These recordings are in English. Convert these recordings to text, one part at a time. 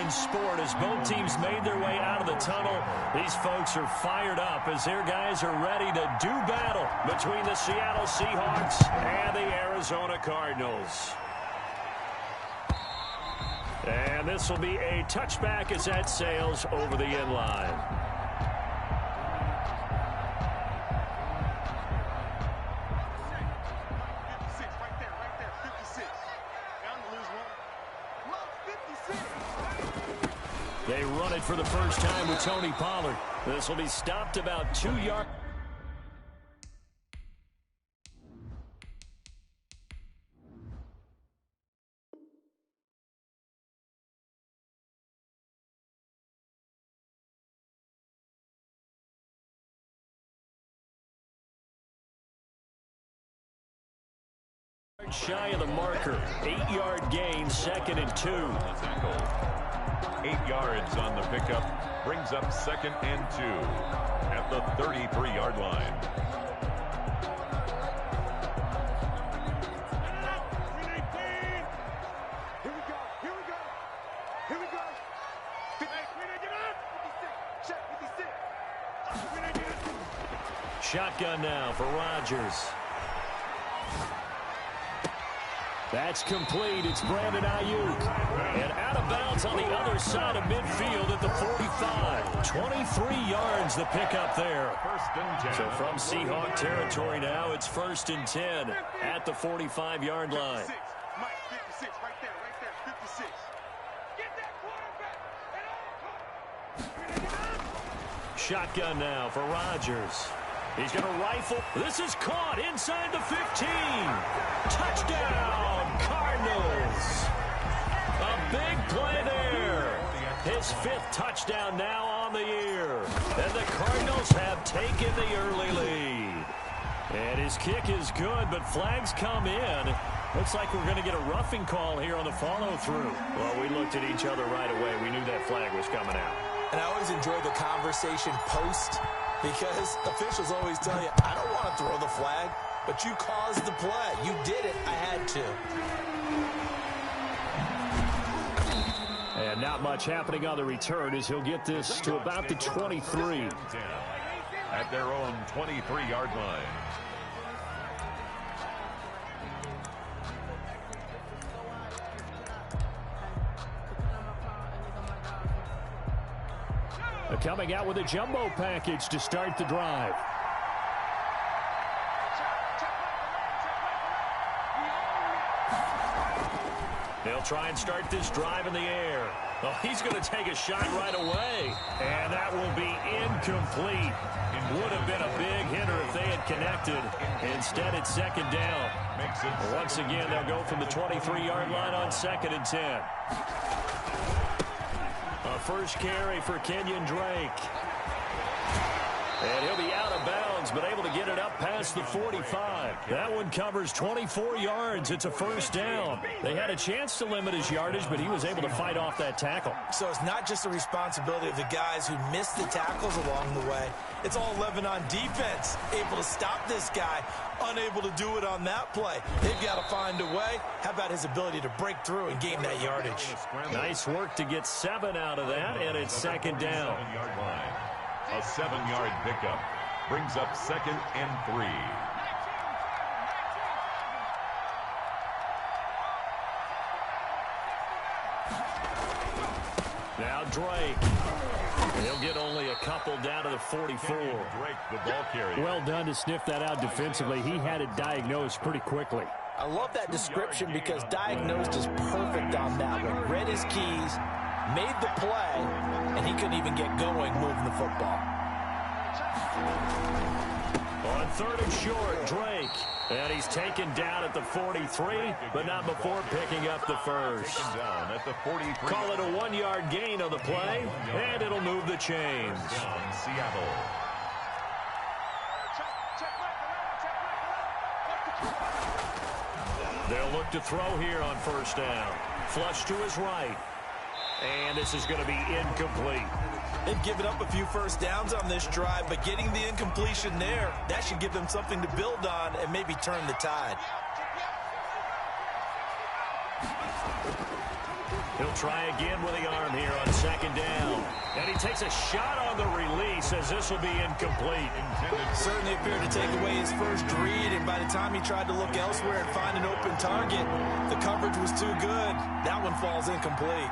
in sport as both teams made their way out of the tunnel. These folks are fired up as their guys are ready to do battle between the Seattle Seahawks and the Arizona Cardinals. And this will be a touchback as that sails over the end line. They run it for the first time with Tony Pollard. This will be stopped about 2 yards. Shy of the marker. 8-yard gain, 2nd and 2. 8 yards on the pickup. Brings up 2nd and 2 at the 33-yard line. Shotgun now for Rodgers. That's complete. It's Brandon Ayuk. And out of bounds on the other side of midfield at the 45. 23 yards the pickup there. So from Seahawk territory now, it's 1st and 10 at the 45-yard line. Shotgun now for Rodgers. He's going to rifle. This is caught inside the 15. Touchdown, Cardinals. A big play there. His 5th touchdown now on the year. And the Cardinals have taken the early lead. And his kick is good, but flags come in. Looks like we're going to get a roughing call here on the follow-through. Well, we looked at each other right away. We knew that flag was coming out. And I always enjoy the conversation post, because officials always tell you, I don't want to throw the flag, but you caused the play. You did it. I had to. And not much happening on the return as he'll get this to about the 23. At their own 23-yard line. Coming out with a jumbo package to start the drive. They'll try and start this drive in the air. Oh, he's going to take a shot right away. And that will be incomplete. It would have been a big hitter if they had connected. Instead, it's 2nd down. Once again, they'll go from the 23-yard line on 2nd and 10. A first carry for Kenyon Drake. And he'll be out of bounds, but able to get it up past the 45. That one covers 24 yards. It's a 1st down. They had a chance to limit his yardage, but he was able to fight off that tackle. So it's not just the responsibility of the guys who missed the tackles along the way. It's all 11 on defense. Able to stop this guy. Unable to do it on that play. They've got to find a way. How about his ability to break through and gain that yardage? Nice work to get 7 out of that, and it's 2nd down. A 7-yard pickup brings up 2nd and 3. Now Drake. He'll get only a couple down to the 44. Drake, the ball carrier. Well done to sniff that out defensively. He had it diagnosed pretty quickly. I love that description because diagnosed is perfect on that one. Read his keys, made the play, and he couldn't even get going moving the football. On 3rd and short, Drake. And he's taken down at the 43, but not before picking up the first. Down at the 43. Call it a 1-yard gain on the play, and it'll move the chains. Down Seattle. They'll look to throw here on 1st down. Flush to his right. And this is going to be incomplete. They've given up a few 1st downs on this drive, but getting the incompletion there, that should give them something to build on and maybe turn the tide. He'll They'll try again with the arm here on second down. And he takes a shot on the release as this will be incomplete. Certainly appeared to take away his first read, and by the time he tried to look elsewhere and find an open target, the coverage was too good. That one falls incomplete.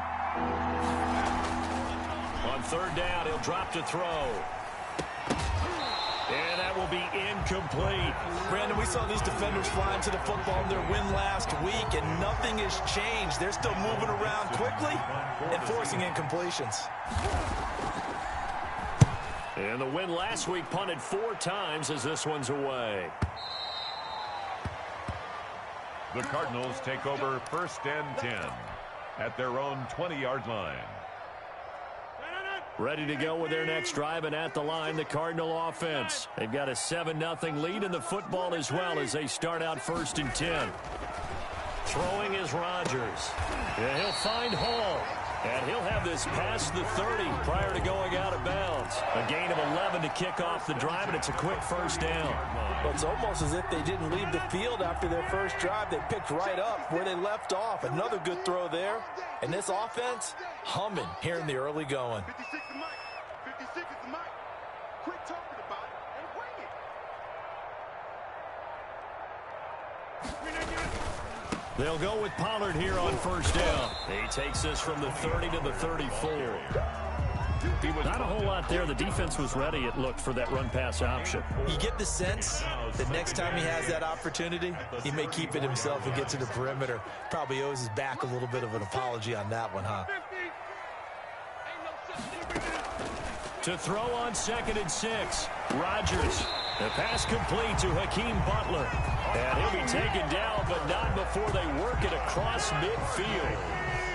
On third down, he'll drop to throw. And that will be incomplete. Brandon, we saw these defenders flying to the football in their win last week, and nothing has changed. They're still moving around quickly and forcing incompletions. And the win last week punted 4 times as this one's away. The Cardinals take over 1st and 10 at their own 20-yard line. Ready to go with their next drive, and at the line, the Cardinal offense. They've got a 7-0 lead in the football as well as they start out 1st and 10. Throwing is Rodgers. And he'll find Hall. And he'll have this past the 30 prior to going out of bounds. A gain of 11 to kick off the drive, and it's a quick first down. Well, it's almost as if they didn't leave the field after their first drive. They picked right up where they left off. Another good throw there. And this offense, humming here in the early going. 56 is Mike. 56 is Mike. Quit talking about it and bring it. They'll go with Pollard here on first down. He takes this from the 30 to the 34. Not a whole lot there. The defense was ready, it looked, for that run-pass option. You get the sense that next time he has that opportunity, he may keep it himself and get to the perimeter. Probably owes his back a little bit of an apology on that one, huh? To throw on 2nd and 6, Rodgers. The pass complete to Hakeem Butler. And he'll be taken down, but not before they work it across midfield.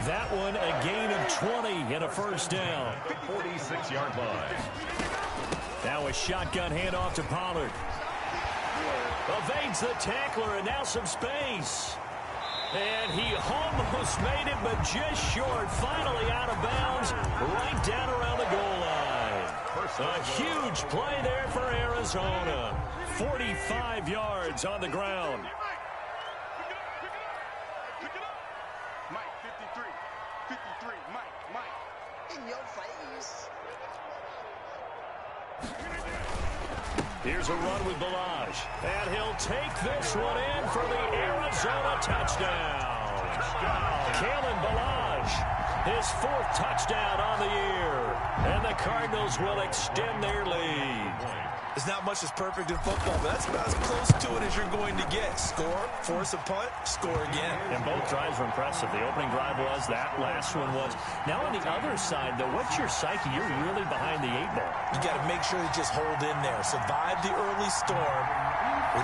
That one a gain of 20 and a first down. 46-yard line. Now a shotgun handoff to Pollard. Evades the tackler, and now some space. And he almost made it, but just short. Finally out of bounds, right down around the goal line. A huge play there for Arizona. 45 yards on the ground. Mike, 53. 53. Mike. In your face. Here's a run with Balaj. And he'll take this one in for the Arizona touchdown. Kalen Balaj, his 4th touchdown on the year. And the Cardinals will extend their lead. There's not much that's perfect in football, but that's about as close to it as you're going to get. Score, force a punt, score again. And both drives were impressive. The opening drive was, that last one was. Now on the other side, though, what's your psyche? You're really behind the 8 ball. You got to make sure you just hold in there. Survive the early storm,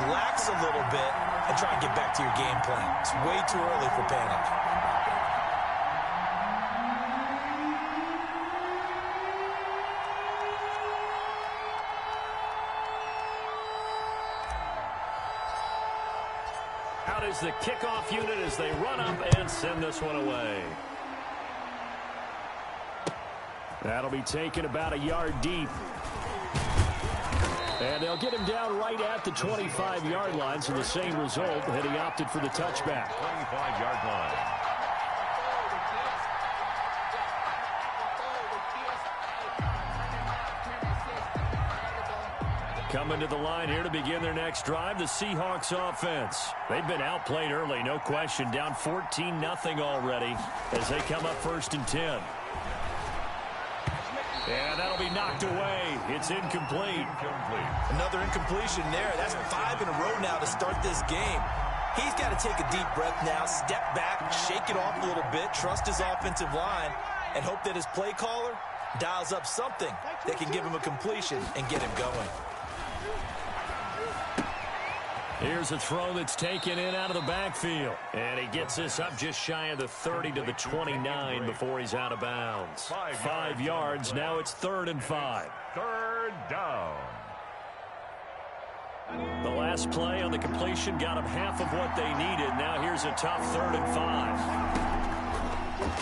relax a little bit, and try and get back to your game plan. It's way too early for panic. Out is the kickoff unit as they run up and send this one away. That'll be taken about a yard deep. And they'll get him down right at the 25-yard line, so the same result, and he opted for the touchback. 25-yard line. Coming to the line here to begin their next drive, the Seahawks offense. They've been outplayed early, no question. Down 14-0 already as they come up 1st and 10. And that'll be knocked away. It's incomplete. Another incompletion there. That's 5 in a row now to start this game. He's got to take a deep breath now, step back, shake it off a little bit, trust his offensive line, and hope that his play caller dials up something that can give him a completion and get him going. Here's a throw that's taken in out of the backfield. And he gets this up just shy of the 30 to the 29 before he's out of bounds. 5 yards. Now it's 3rd and 5. 3rd down. The last play on the completion got him half of what they needed. Now here's a tough 3rd and 5.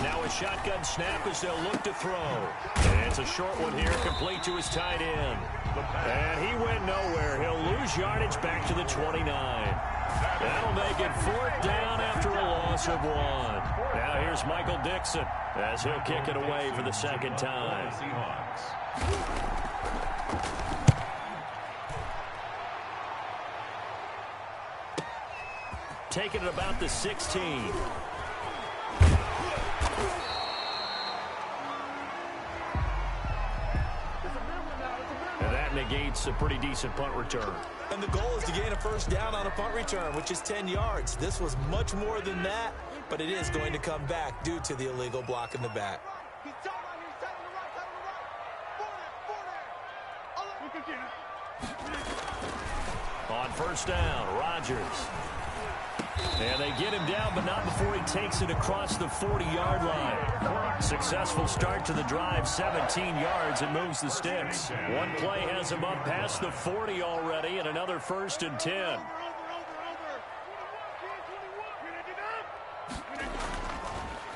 Now a shotgun snap as they'll look to throw. And it's a short one here, complete to his tight end. And he went nowhere. He'll lose yardage back to the 29. That'll make it 4th down after a loss of 1. Now here's Michael Dixon as he'll kick it away for the second time. Seahawks. Taking it about the 16. And that negates a pretty decent punt return. And the goal is to gain a first down on a punt return, which is 10 yards. This was much more than that, but it is going to come back due to the illegal block in the back. On first down, Rodgers. And they get him down, but not before he takes it across the 40-yard line. Successful start to the drive, 17 yards, and moves the sticks. One play has him up past the 40 already, and another 1st and 10.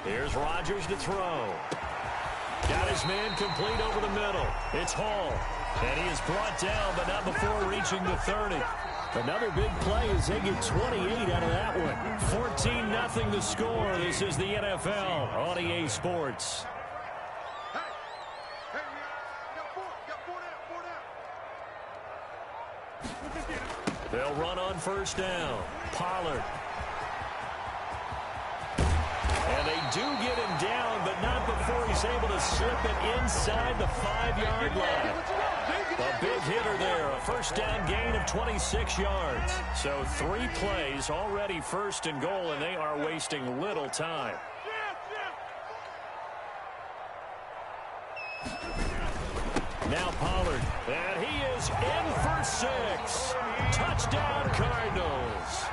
Here's Rodgers to throw. Got his man complete over the middle. It's Hall. And he is brought down, but not before reaching the 30. Another big play as they get 28 out of that one. 14-0 the score. This is the NFL on EA Sports. They'll run on first down. Pollard. And they do get him down, but not before he's able to slip it inside the 5-yard line. A big hitter there, a first down gain of 26 yards. So 3 plays already 1st and goal, and they are wasting little time. Now Pollard, and he is in for 6. Touchdown Cardinals.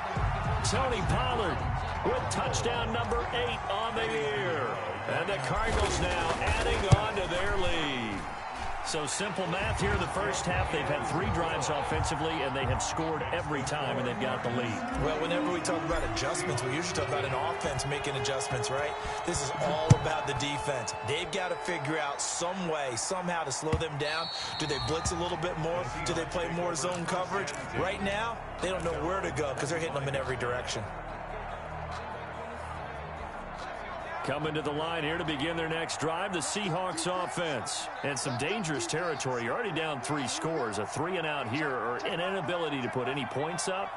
Tony Pollard with touchdown number 8 on the year. And the Cardinals now adding on to their lead. So simple math here. The first half, they've had 3 drives offensively, and they have scored every time, and they've got the lead. Well, whenever we talk about adjustments, we usually talk about an offense making adjustments, right? This is all about the defense. They've got to figure out some way, somehow to slow them down. Do they blitz a little bit more? Do they play more zone coverage? Right now, they don't know where to go because they're hitting them in every direction. Coming to the line here to begin their next drive, the Seahawks offense. And some dangerous territory. You're already down 3 scores. A 3-and-out here, or an inability to put any points up.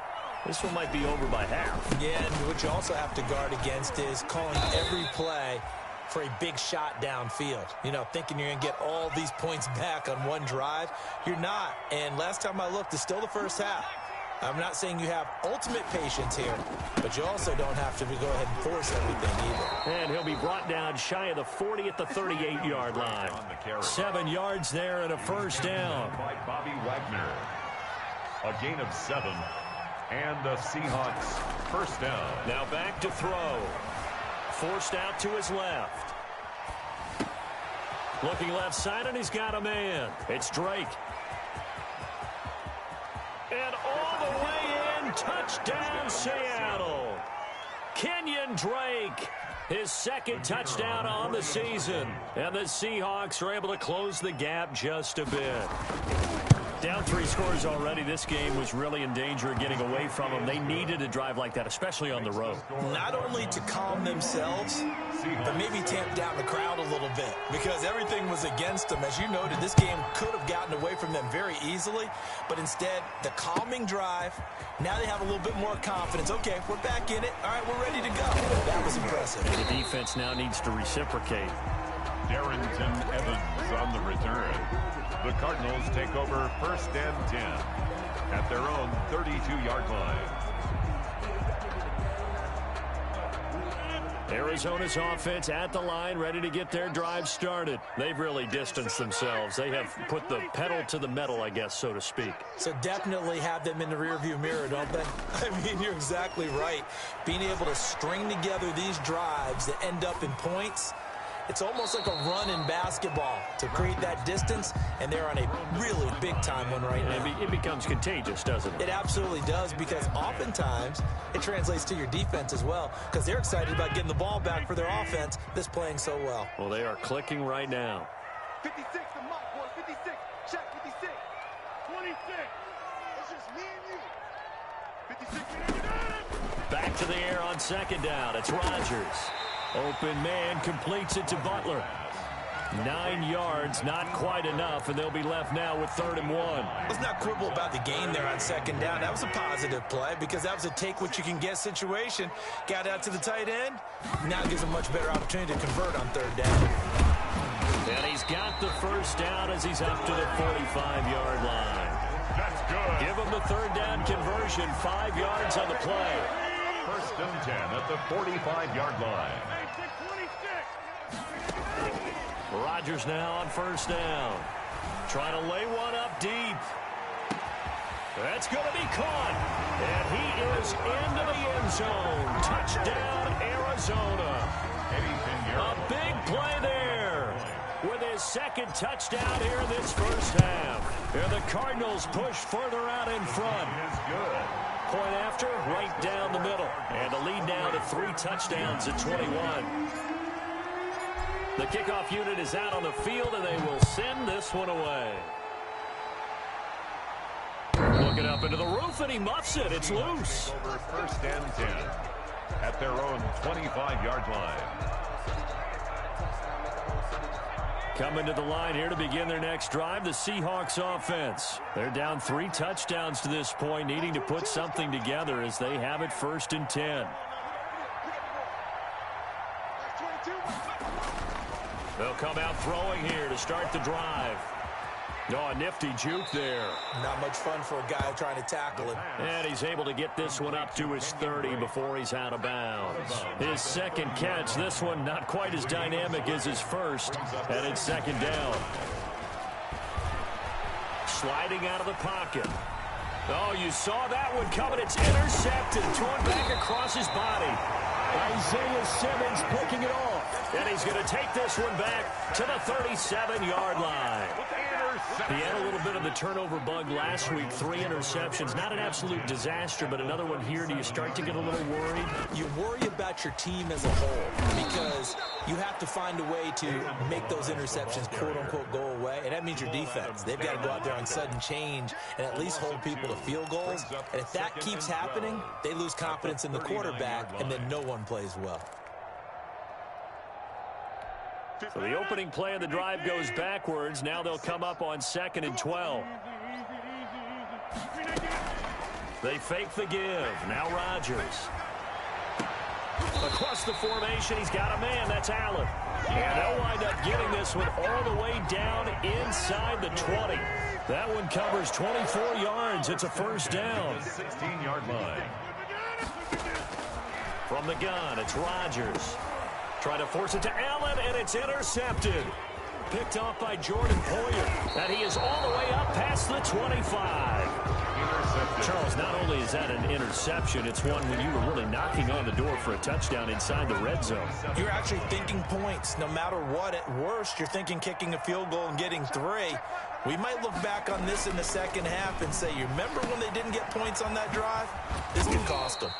This one might be over by half. Yeah, and what you also have to guard against is calling every play for a big shot downfield. You know, thinking you're going to get all these points back on one drive. You're not. And last time I looked, it's still the first half. I'm not saying you have ultimate patience here, but you also don't have to go ahead and force everything either. And he'll be brought down shy of the 40 at the 38-yard line. 7 yards there and a first down. By Bobby Wagner. A gain of 7. And the Seahawks first down. Now back to throw. Forced out to his left. Looking left side, and he's got a man. It's Drake. And all the way in, touchdown Seattle. Kenyon Drake, his 2nd touchdown on the season. And the Seahawks are able to close the gap just a bit. Down 3 scores already. This game was really in danger of getting away from them. They needed a drive like that, especially on the road. Not only to calm themselves, but maybe tamp down the crowd a little bit, because everything was against them. As you noted, this game could have gotten away from them very easily, but instead, the calming drive, now they have a little bit more confidence. Okay, we're back in it. All right, we're ready to go. That was impressive. And the defense now needs to reciprocate. Darrington Evans on the return. The Cardinals take over 1st and 10 at their own 32-yard line. Arizona's offense at the line, ready to get their drive started. They've really distanced themselves. They have put the pedal to the metal, I guess, so to speak. So definitely have them in the rearview mirror, don't they? I mean, you're exactly right. Being able to string together these drives that end up in points, it's almost like a run in basketball to create that distance, and they're on a really big-time one right now. It becomes contagious, doesn't it? It absolutely does, because oftentimes it translates to your defense as well, because they're excited about getting the ball back for their offense that's playing so well. Well, they are clicking right now. 56, the mock boy, 56. Check 56. 26. It's just me and you. 56. Back to the air on 2nd down. It's Rodgers. Open man completes it to Butler. 9 yards, not quite enough, and they'll be left now with 3rd and 1. Let's not quibble about the gain there on 2nd down. That was a positive play because that was a take-what-you-can-get situation. Got out to the tight end. Now gives a much better opportunity to convert on 3rd down. And he's got the 1st down as he's up to the 45-yard line. That's good. Give him the 3rd down conversion, 5 yards on the play. 1st and 10 at the 45-yard line. Rodgers now on 1st down. Trying to lay one up deep. That's going to be caught. And he is into the end zone. Touchdown, Arizona. A big play there with his 2nd touchdown here in this 1st half. And the Cardinals push further out in front. Point after, right down the middle. And the lead now to 3 touchdowns at 21. The kickoff unit is out on the field, and they will send this one away. Looking up into the roof, and he muffs it. It's loose. Over 1st and 10 at their own 25-yard line. Coming to the line here to begin their next drive, the Seahawks offense. They're down 3 touchdowns to this point, needing to put something together as they have it 1st and 10. They'll come out throwing here to start the drive. Oh, a nifty juke there. Not much fun for a guy trying to tackle him. And he's able to get this one up to his 30 before he's out of bounds. His 2nd catch, this one not quite as dynamic as his 1st, and it's 2nd down. Sliding out of the pocket. Oh, you saw that one coming. It's intercepted, thrown back across his body. Isaiah Simmons picking it off. And he's going to take this one back to the 37-yard line. He had a little bit of the turnover bug last week. 3 interceptions. Not an absolute disaster, but another one here. Do you start to get a little worried? You worry about your team as a whole because you have to find a way to make those interceptions, quote-unquote, go away. And that means your defense. They've got to go out there on sudden change and at least hold people to field goals. And if that keeps happening, they lose confidence in the quarterback, and then no one plays well. So the opening play of the drive goes backwards. Now they'll come up on 2nd and 12. They fake the give. Now Rodgers. Across the formation, he's got a man. That's Allen. And they'll wind up getting this one all the way down inside the 20. That one covers 24 yards. It's a 1st down. 16-yard line. From the gun, it's Rodgers. Trying to force it to Allen, and it's intercepted. Picked off by Jordan Poyer. And he is all the way up past the 25. Charles, not only is that an interception, it's one when you were really knocking on the door for a touchdown inside the red zone. You're actually thinking points. No matter what, at worst, you're thinking kicking a field goal and getting 3. We might look back on this in the 2nd half and say, you remember when they didn't get points on that drive? This could cost them.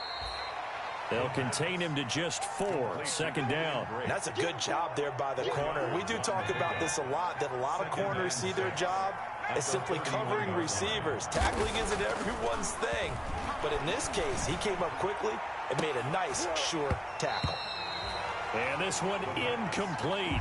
They'll contain him to just 4. 2nd down. That's a good job there by the corner. We do talk about this a lot, that a lot of corners see their job as simply covering receivers. Tackling isn't everyone's thing. But in this case, he came up quickly and made a nice, sure tackle. And this one incomplete.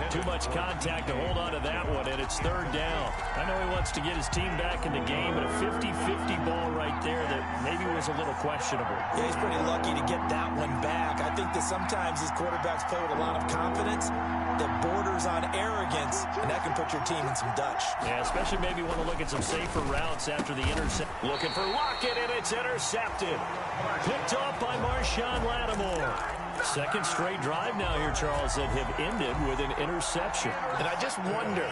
Too much contact to hold on to that one, and it's 3rd down. I know he wants to get his team back in the game, but a 50-50 ball right there that maybe was a little questionable. Yeah, he's pretty lucky to get that one back. I think that sometimes these quarterbacks play with a lot of confidence that borders on arrogance, and that can put your team in some Dutch. Yeah, especially maybe want to look at some safer routes after the intercept. Looking for Lockett, and it's intercepted. Picked off by Marshawn Lattimore. 2nd straight drive now here, Charles, that have ended with an interception. And I just wonder,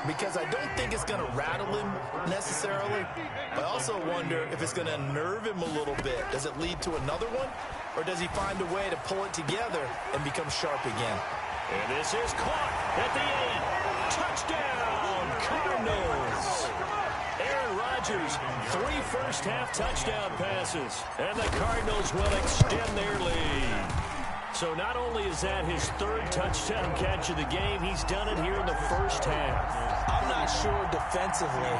because I don't think it's going to rattle him necessarily, but I also wonder if it's going to unnerve him a little bit. Does it lead to another one, or does he find a way to pull it together and become sharp again? And this is caught at the 8. Touchdown, Cardinals. Aaron Rodgers, 3 first-half touchdown passes, and the Cardinals will extend their lead. So not only is that his 3rd touchdown catch of the game, he's done it here in the 1st half. I'm not sure defensively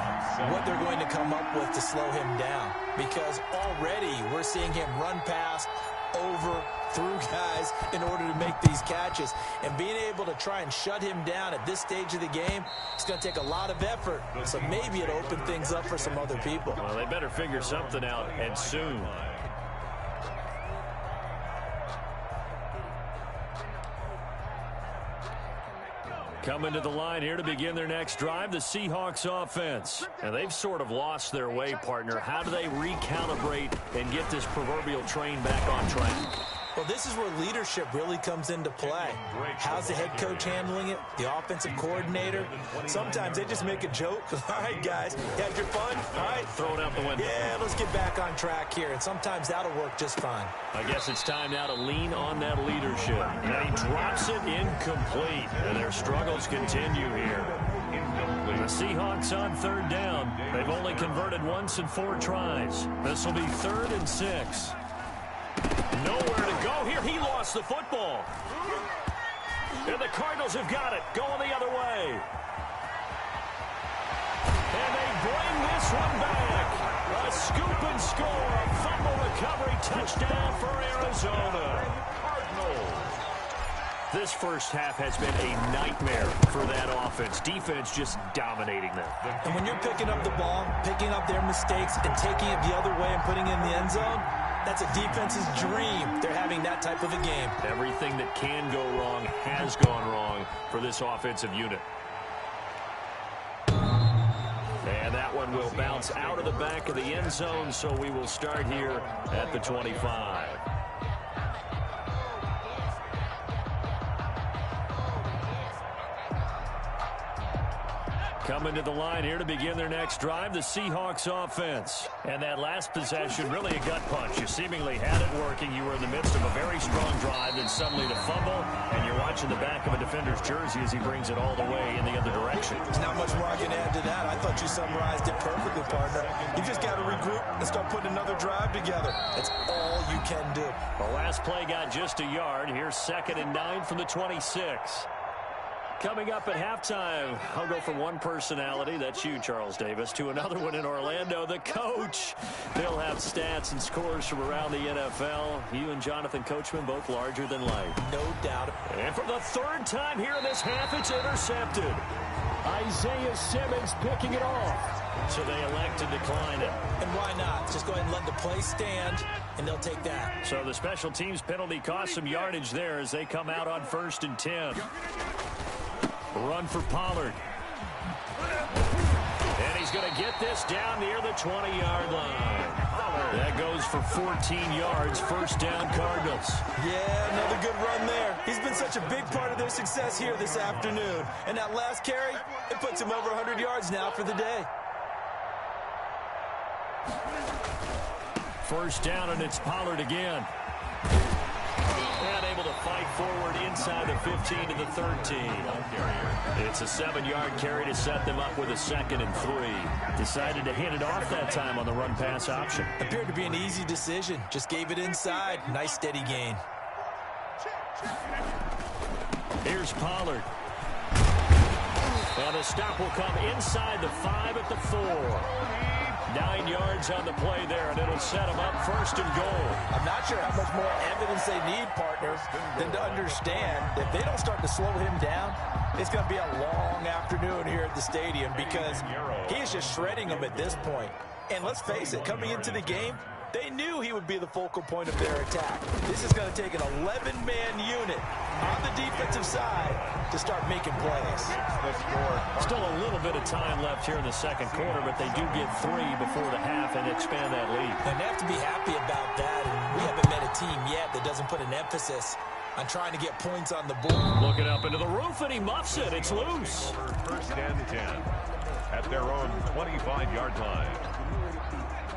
what they're going to come up with to slow him down, because already we're seeing him run past over through guys in order to make these catches. And being able to try and shut him down at this stage of the game, it's going to take a lot of effort. So maybe it'll open things up for some other people. Well, they better figure something out, and soon. Coming to the line here to begin their next drive, the Seahawks offense. And they've sort of lost their way, partner. How do they recalibrate and get this proverbial train back on track? Well, this is where leadership really comes into play. How's the head coach handling it? The offensive coordinator? Sometimes they just make a joke. All right, guys, you had your fun? All right. Throw it out the window. Yeah, let's get back on track here. And sometimes that'll work just fine. I guess it's time now to lean on that leadership. And he drops it incomplete. And their struggles continue here. The Seahawks on third down. They've only converted once in 4 tries. This will be 3rd and 6. Nowhere to go here. He lost the football. And the Cardinals have got it. Going the other way. And they bring this one back. A scoop and score. A fumble recovery. Touchdown for Arizona. Cardinals. This first half has been a nightmare for that offense. Defense just dominating them. And when you're picking up the ball, picking up their mistakes, and taking it the other way and putting it in the end zone, that's a defense's dream. They're having that type of a game. Everything that can go wrong has gone wrong for this offensive unit. And that one will bounce out of the back of the end zone, so we will start here at the 25. Coming to the line here to begin their next drive, the Seahawks offense. And that last possession, really a gut punch. You seemingly had it working. You were in the midst of a very strong drive, then suddenly the fumble, and you're watching the back of a defender's jersey as he brings it all the way in the other direction. There's not much more I can add to that. I thought you summarized it perfectly, partner. You just got to regroup and start putting another drive together. That's all you can do. The last play got just a yard. Here's 2nd and 9 from the 26. Coming up at halftime, I'll go from one personality, that's you, Charles Davis, to another one in Orlando, the coach. They'll have stats and scores from around the NFL. You and Jonathan Coachman both larger than life. No doubt. And for the 3rd time here in this half, it's intercepted. Isaiah Simmons picking it off. So they elect to decline it. And why not? Just go ahead and let the play stand, and they'll take that. So the special teams penalty cost some yardage there as they come out on 1st and 10. Run for Pollard. And he's going to get this down near the 20-yard line. That goes for 14 yards. 1st down, Cardinals. Yeah, another good run there. He's been such a big part of their success here this afternoon. And that last carry, it puts him over 100 yards now for the day. 1st down, and it's Pollard again. And able to fight forward inside the 15 to the 13. It's a 7-yard carry to set them up with a 2nd and 3. Decided to hand it off that time on the run-pass option. Appeared to be an easy decision. Just gave it inside. Nice steady gain. Here's Pollard. And the stop will come inside the 5 at the 4. 9 yards on the play there, and it'll set them up 1st and goal. I'm not sure how much more evidence they need, partner, than to understand that if they don't start to slow him down, it's going to be a long afternoon here at the stadium because he is just shredding them at this point. And let's face it, coming into the game, they knew he would be the focal point of their attack. This is going to take an 11-man unit on the defensive side to start making plays. Still a little bit of time left here in the 2nd quarter, but they do get 3 before the half and expand that lead. And they have to be happy about that. And we haven't met a team yet that doesn't put an emphasis on trying to get points on the board. Looking up into the roof, and he muffs it. It's loose. 1st and 10 at their own 25-yard line.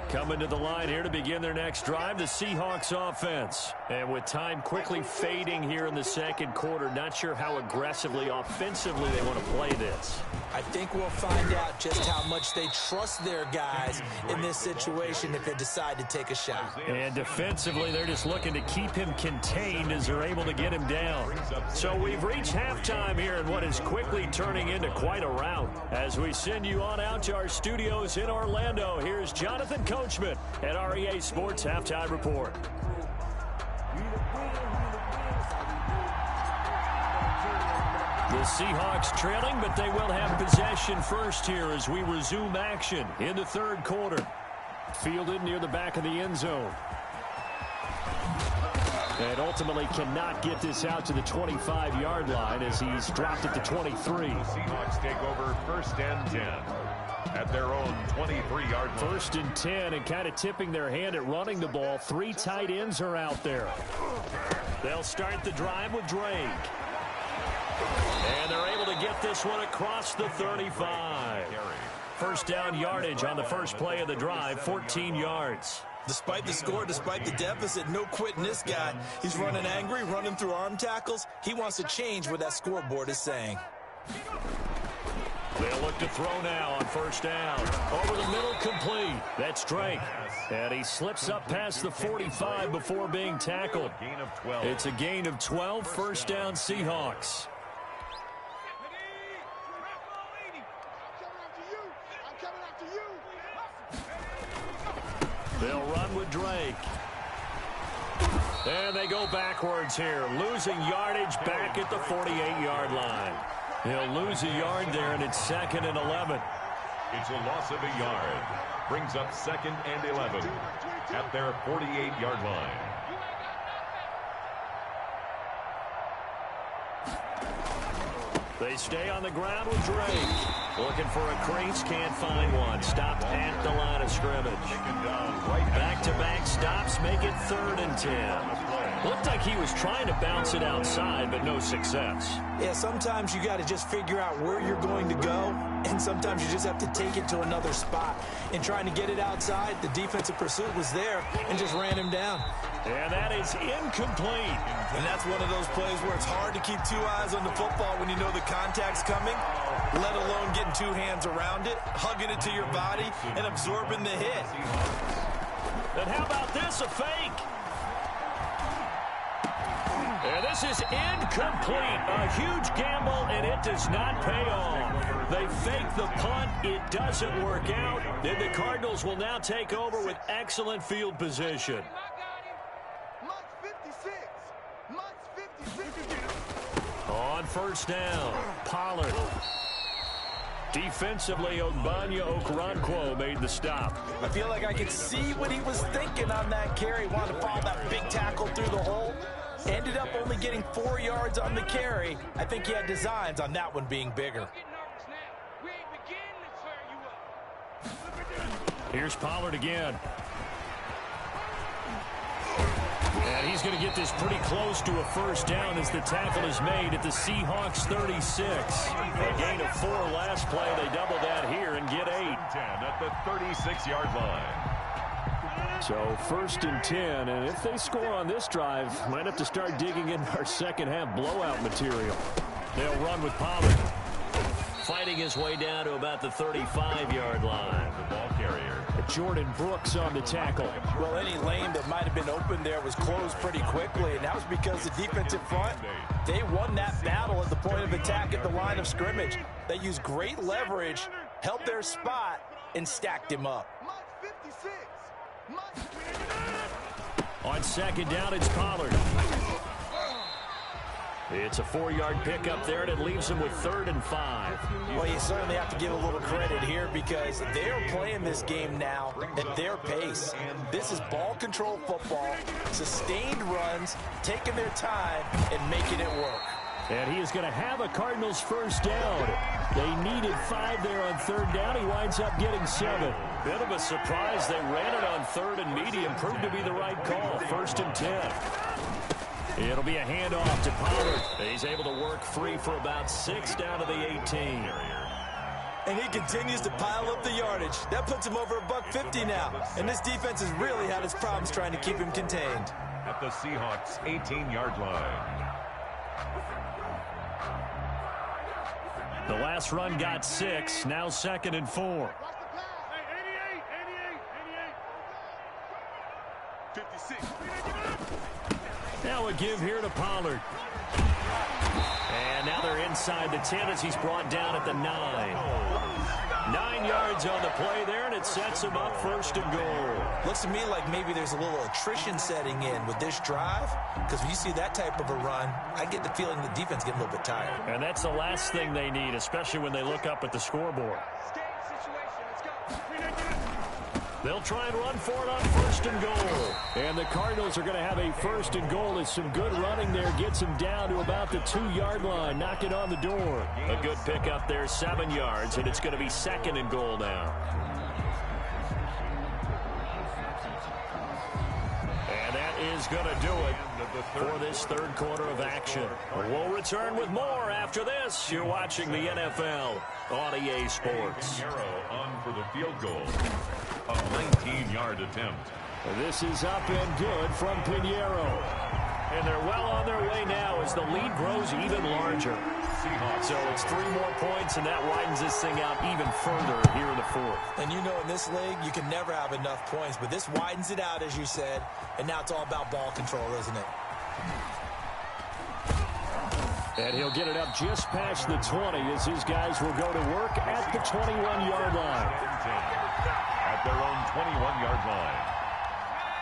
Coming to the line here to begin their next drive, the Seahawks offense. And with time quickly fading here in the 2nd quarter, not sure how aggressively, offensively they want to play this. I think we'll find out just how much they trust their guys in this situation if they decide to take a shot. And defensively, they're just looking to keep him contained as they're able to get him down. So we've reached halftime here in what is quickly turning into quite a rout. As we send you on out to our studios in Orlando, here's Jonathan Coachman at REA Sports Halftime Report. The Seahawks trailing, but they will have possession first here as we resume action in the third quarter. Fielded near the back of the end zone. And ultimately cannot get this out to the 25-yard line as he's dropped it to 23. The Seahawks take over 1st and 10 at their own 23-yard line. 1st and 10, and kind of tipping their hand at running the ball. 3 tight ends are out there. They'll start the drive with Drake. And they're able to get this one across the 35. First down yardage on the first play of the drive, 14 yards. Despite the score, despite the deficit, no quitting this guy. He's running angry, running through arm tackles. He wants to change what that scoreboard is saying. They'll look to throw now on first down. Over the middle, complete. That's Drake. And he slips up past the 45 before being tackled. It's a gain of 12, first down Seahawks. They'll run with Drake. And they go backwards here, losing yardage back at the 48-yard line. He'll lose a yard there, and it's 2nd and 11. It's a loss of a yard. Brings up 2nd and 11 at their 48-yard line. They stay on the ground with Drake. Looking for a crease, can't find one. Stopped at the line of scrimmage. Back-to-back stops make it 3rd and 10. Looked like he was trying to bounce it outside, but no success. Yeah, sometimes you got to just figure out where you're going to go, and sometimes you just have to take it to another spot. In trying to get it outside, the defensive pursuit was there and just ran him down. And that is incomplete. And that's one of those plays where it's hard to keep 2 eyes on the football when you know the contact's coming, let alone getting 2 hands around it, hugging it to your body, and absorbing the hit. And how about this, a fake? And this is incomplete. A huge gamble, and it does not pay off. They fake the punt. It doesn't work out. Then the Cardinals will now take over with excellent field position. On first down, Pollard. Defensively, Ogbanya Okoronkwo made the stop. I feel like I could see what he was thinking on that carry. Wanted to follow that big tackle through the hole. Ended up only getting 4 yards on the carry. I think he had designs on that one being bigger. Here's Pollard again. And he's going to get this pretty close to a first down as the tackle is made at the Seahawks 36. A gain of 4 last play. They double that here and get 8. 10 at the 36-yard line. So 1st and 10, and if they score on this drive, might have to start digging in our second half blowout material. They'll run with Pollard. Fighting his way down to about the 35-yard line. The ball carrier. Jordan Brooks on the tackle. Well, any lane that might have been open there was closed pretty quickly, and that was because the defensive front, they won that battle at the point of attack at the line of scrimmage. They used great leverage, held their spot, and stacked him up. On second down, it's Pollard. It's a 4-yard pickup there, and it leaves him with 3rd and 5. Well, you certainly have to give a little credit here because they're playing this game now at their pace. This is ball control football, sustained runs, taking their time, and making it work. And he is going to have a Cardinals first down. They needed 5 there on 3rd down. He winds up getting 7. Bit of a surprise. They ran it on 3rd and medium. Proved to be the right call. 1st and 10. It'll be a handoff to Pollard. He's able to work free for about 6 down to the 18. And he continues to pile up the yardage. That puts him over $150 now. And this defense has really had its problems trying to keep him contained. At the Seahawks 18-yard line. The last run got 6. Now 2nd and 4. 56. Now a give here to Pollard. And now they're inside the 10 as he's brought down at the 9. 9 yards on the play there, and it sets him up 1st and goal. Looks to me like maybe there's a little attrition setting in with this drive, because when you see that type of a run, I get the feeling the defense getting a little bit tired. And that's the last thing they need, especially when they look up at the scoreboard. They'll try and run for it on 1st and goal. And the Cardinals are going to have a 1st and goal as some good running there gets him down to about the 2-yard line. Knock it on the door. A good pickup there, 7 yards, and it's going to be 2nd and goal now. And that is going to do it for this 3rd quarter of action. We'll return with more after this. You're watching the NFL on EA Sports. Pinheiro on for the field goal. A 19-yard attempt. This is up and good from Pinheiro. And they're well on their way now as the lead grows even larger. So it's 3 more points, and that widens this thing out even further here in the 4th. And you know, in this league, you can never have enough points, but this widens it out, as you said, and now it's all about ball control, isn't it? And he'll get it up just past the 20 as his guys will go to work at the 21-yard line. At their own 21-yard line.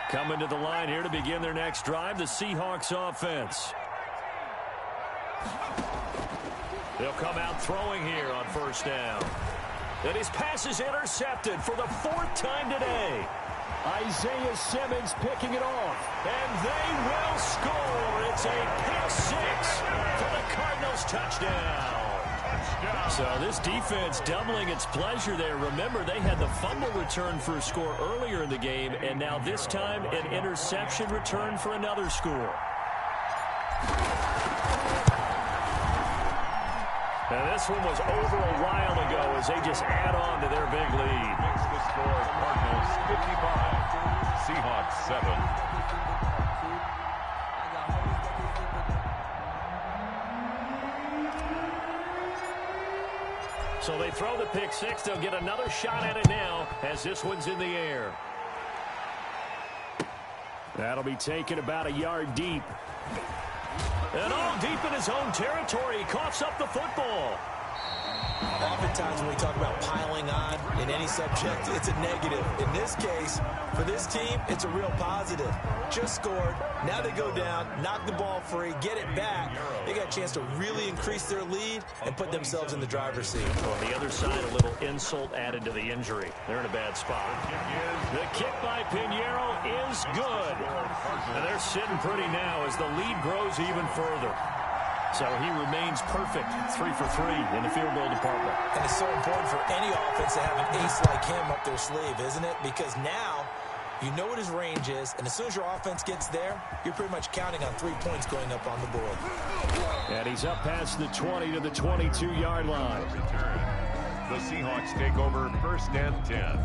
Coming to the line here to begin their next drive, the Seahawks offense. They'll come out throwing here on 1st down. And his pass is intercepted for the 4th time today. Isaiah Simmons picking it off. And they will score. It's a pick 6 for the Cardinals touchdown. So this defense doubling its pleasure there. Remember, they had the fumble return for a score earlier in the game, and now this time an interception return for another score. And this one was over a while ago as they just add on to their big lead. Makes the score Cardinals 55, Seahawks 7. So they throw the pick 6. They'll get another shot at it now as this one's in the air. That'll be taken about a yard deep. And all deep in his own territory. He coughs up the football. Oftentimes when we talk about piling on in any subject, it's a negative. In this case, for this team, it's a real positive. Just scored. Now they go down, knock the ball free, get it back. They got a chance to really increase their lead and put themselves in the driver's seat. On the other side, a little insult added to the injury. They're in a bad spot. The kick by Pinheiro is good. And they're sitting pretty now as the lead grows even further. So he remains perfect, 3 for 3 in the field goal department. And it's so important for any offense to have an ace like him up their sleeve, isn't it? Because now you know what his range is, and as soon as your offense gets there, you're pretty much counting on 3 points going up on the board. And he's up past the 20 to the 22-yard line. The Seahawks take over 1st and 10.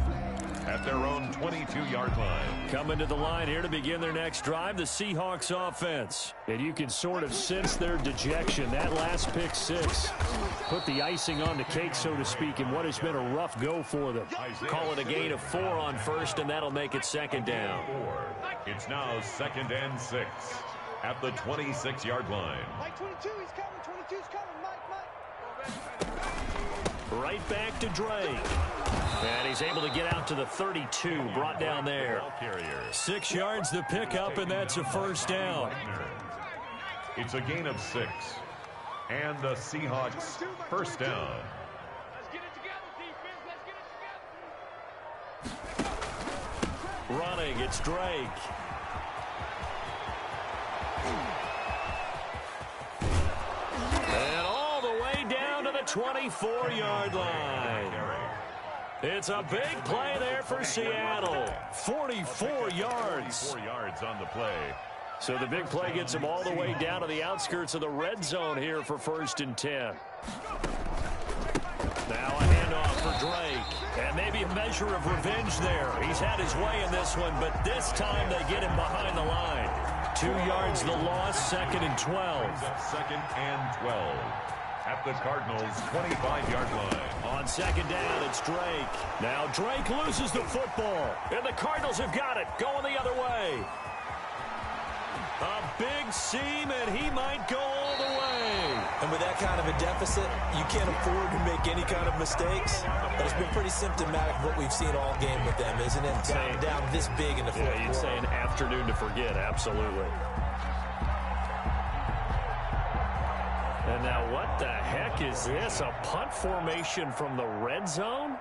At their own 22-yard line. Coming to the line here to begin their next drive, the Seahawks offense. And you can sort of sense their dejection. That last pick 6 put the icing on the cake, so to speak, in what has been a rough go for them. Call it a gain of 4 on 1st, and that'll make it 2nd down. It's now 2nd and 6 at the 26-yard line. Mike 22, he's coming. 22's coming. Mike. Right back to Drake. And he's able to get out to the 32, brought down there. 6 yards to pick up, and that's a 1st down. It's a gain of 6. And the Seahawks 1st down. Let's get it together, defense. Let's get it together. Running, it's Drake. And all the way down to the 24-yard line. It's a big play there for Seattle. 44 yards. 44 yards on the play. So the big play gets him all the way down to the outskirts of the red zone here for 1st and 10. Now a handoff for Drake. And maybe a measure of revenge there. He's had his way in this one, but this time they get him behind the line. 2 yards the loss, 2nd and 12. 2nd and 12. At the Cardinals' 25-yard line. On 2nd down, it's Drake. Now Drake loses the football. And the Cardinals have got it, going the other way. A big seam, and he might go all the way. And with that kind of a deficit, you can't afford to make any kind of mistakes. But it's been pretty symptomatic of what we've seen all game with them, isn't it? Down this big in the fourth quarter. You'd say an afternoon to forget, absolutely. And now what the heck is this? A punt formation from the red zone?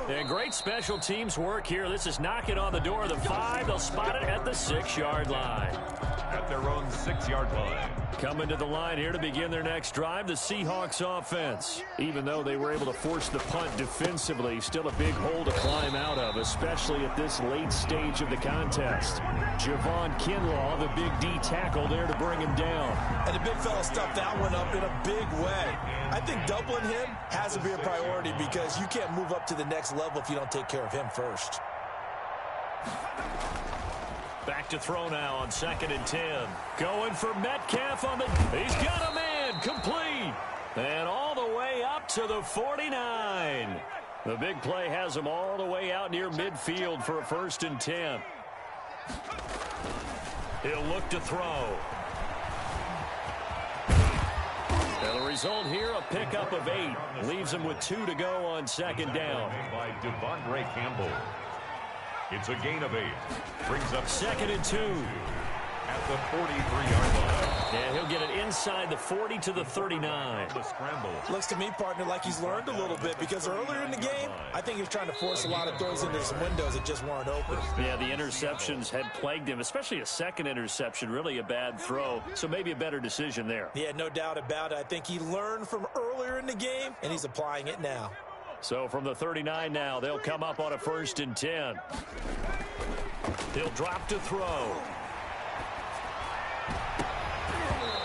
And great special teams work here. This is knocking on the door of the 5. They'll spot it at the 6-yard line. At their own 6-yard line. Coming to the line here to begin their next drive, the Seahawks offense. Even though they were able to force the punt defensively, still a big hole to climb out of, especially at this late stage of the contest. Javon Kinlaw, the big D tackle there to bring him down. And the big fella stuffed that one up in a big way. I think doubling him has to be a priority because you can't move up to the next level if you don't take care of him first. Back to throw now on 2nd and 10. Going for Metcalf on the... He's got a man complete. And all the way up to the 49. The big play has him all the way out near midfield for a 1st and 10. He'll look to throw. And the result here, a pickup of 8. Leaves him with 2 to go on 2nd down. By Devondre Campbell. It's a gain of 8. Brings up 2nd and 2. At the 43-yard line. And he'll get it inside the 40 to the 39. The scramble. Looks to me, partner, like he's learned a little bit because earlier in the game, I think he was trying to force a lot of throws into some windows that just weren't open. Yeah, the interceptions had plagued him, especially a second interception, really a bad throw. So maybe a better decision there. Yeah, no doubt about it. I think he learned from earlier in the game, and he's applying it now. So from the 39 now, they'll come up on a 1st and 10. He'll drop to throw.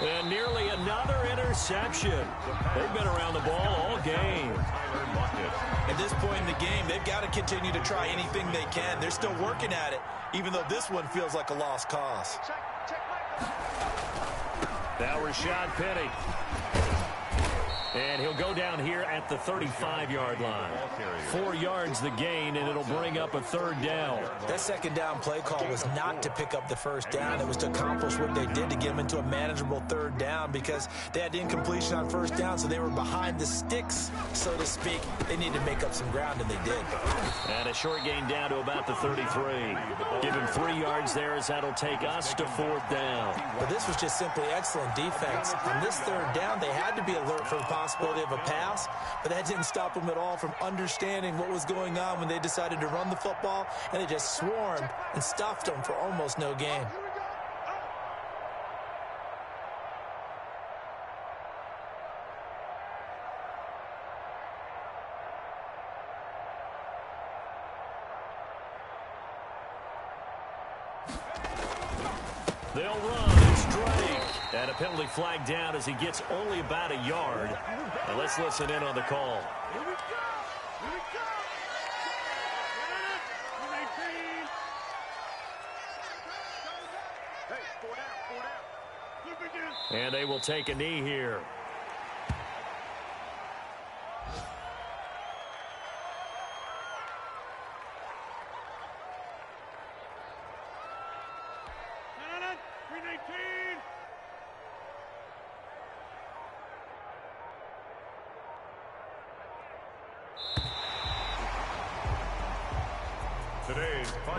And nearly another interception. They've been around the ball all game. At this point in the game, they've got to continue to try anything they can. They're still working at it, even though this one feels like a lost cause. Now Rashad Penny. And he'll go down here at the 35-yard line. 4 yards the gain, and it'll bring up a 3rd down. That 2nd down play call was not to pick up the 1st down. It was to accomplish what they did to get them into a manageable 3rd down because they had incompletion on 1st down, so they were behind the sticks, so to speak. They needed to make up some ground, and they did. And a short gain down to about the 33. Give him 3 yards there as that'll take us to 4th down. But this was just simply excellent defense. On this 3rd down, they had to be alert for the possibility of a pass, but that didn't stop them at all from understanding what was going on when they decided to run the football, and they just swarmed and stuffed them for almost no gain. They'll run. It's Drake. And a penalty flag down as he gets only about a yard. And let's listen in on the call. Here we go. Here we go. Hey, 4 down, 4 down. And they will take a knee here.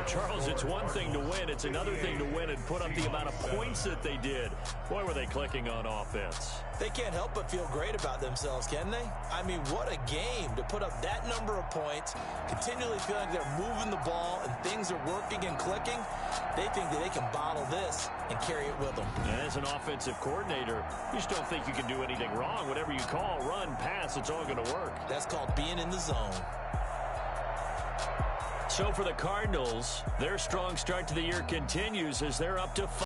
Charles, it's one thing to win. It's another thing to win and put up the amount of points that they did. Boy, were they clicking on offense. They can't help but feel great about themselves, can they? I mean, what a game to put up that number of points, continually feeling they're moving the ball and things are working and clicking. They think that they can bottle this and carry it with them. And as an offensive coordinator, you just don't think you can do anything wrong. Whatever you call, run, pass, it's all going to work. That's called being in the zone. So for the Cardinals, their strong start to the year continues as they're up to 5.